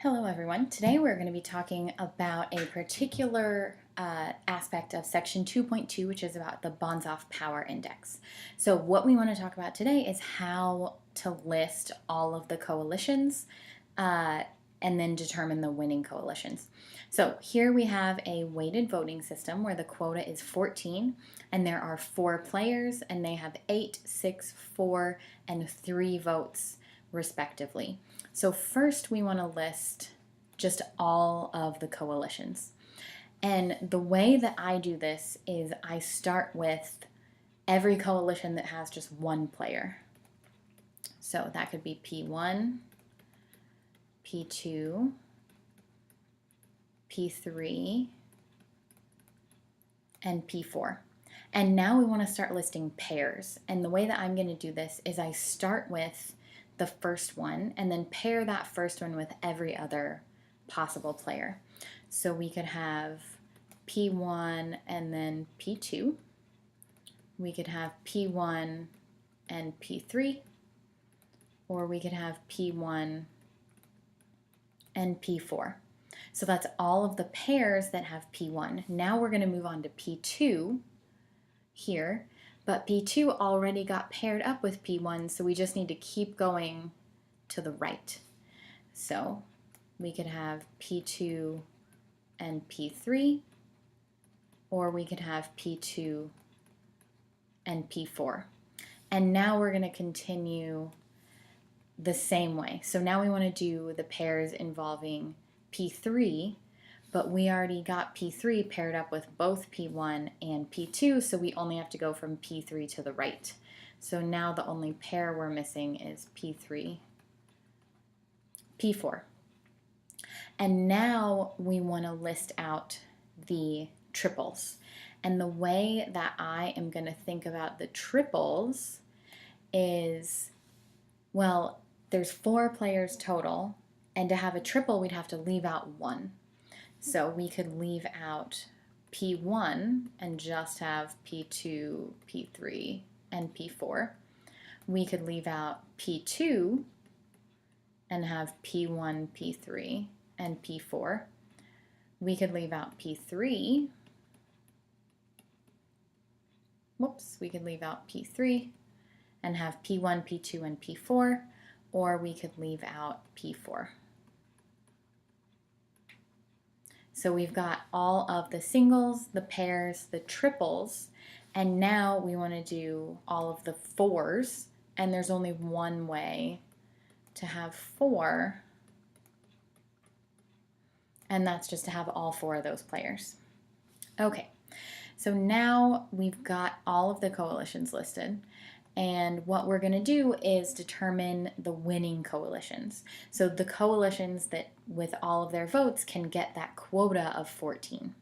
Hello everyone. Today we're going to be talking about a particular aspect of section 2.2, which is about the Banzhaf power index. So what we want to talk about today is how to list all of the coalitions and then determine the winning coalitions. So here we have a weighted voting system where the quota is 14 and there are 4 players and they have 8, 6, 4, and 3 votes respectively. So first we want to list just all of the coalitions. And the way that I do this is I start with every coalition that has just one player. So that could be P1, P2, P3, and P4. And now we want to start listing pairs. And the way that I'm going to do this is I start with the first one and then pair that first one with every other possible player. So we could have P1 and then P2. We could have P1 and P3, or we could have P1 and P4. So that's all of the pairs that have P1. Now we're going to move on to P2 here. But P2 already got paired up with P1, so we just need to keep going to the right. So we could have P2 and P3, or we could have P2 and P4. And now we're going to continue the same way. So now we want to do the pairs involving P3, but we already got P3 paired up with both P1 and P2, so we only have to go from P3 to the right. So now the only pair we're missing is P3, P4. And now we want to list out the triples. And the way that I am going to think about the triples is, well, there's 4 players total, and to have a triple, we'd have to leave out 1. So we could leave out P1 and just have P2, P3, and P4. We could leave out P2 and have P1, P3, and P4. We could leave out P3. We could leave out P3 and have P1, P2, and P4, or we could leave out P4. So we've got all of the singles, the pairs, the triples, and now we want to do all of the 4s, and there's only one way to have 4, and that's just to have all 4 of those players. Okay, so now we've got all of the coalitions listed. And what we're going to do is determine the winning coalitions. So the coalitions that with all of their votes can get that quota of 14.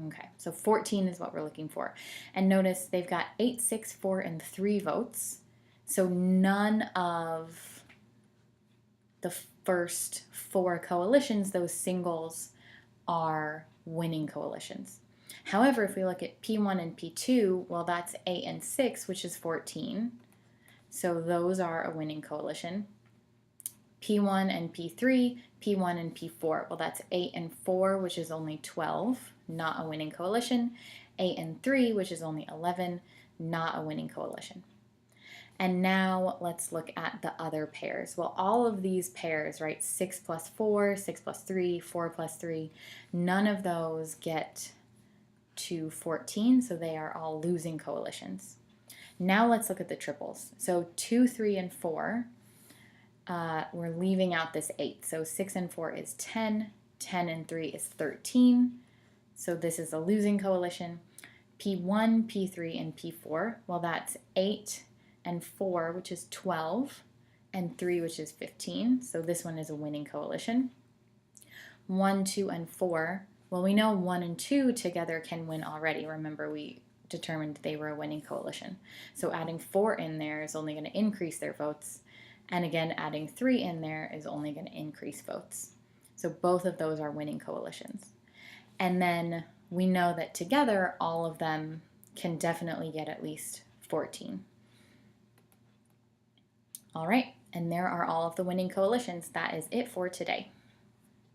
Okay, so 14 is what we're looking for. And notice they've got 8, 6, 4, and 3 votes. So none of the first 4 coalitions, those singles, are winning coalitions. However, if we look at P1 and P2, well, that's 8 and 6, which is 14. So those are a winning coalition. P1 and P3, P1 and P4. Well, that's 8 and 4, which is only 12, not a winning coalition. 8 and 3, which is only 11, not a winning coalition. And now let's look at the other pairs. Well, all of these pairs, right, 6 plus 4, 6 plus 3, 4 plus 3, none of those get to 14, so they are all losing coalitions. Now let's look at the triples. So 2, 3, and 4, we're leaving out this 8. So 6 and 4 is 10, 10 and 3 is 13, so this is a losing coalition. P1, P3, and P4, well, that's 8 and 4, which is 12, and 3, which is 15, so this one is a winning coalition. 1, 2, and 4, well, we know 1 and 2 together can win already. Remember, we determined they were a winning coalition. So adding 4 in there is only going to increase their votes. And again, adding 3 in there is only going to increase votes. So both of those are winning coalitions. And then we know that together, all of them can definitely get at least 14. All right, and there are all of the winning coalitions. That is it for today.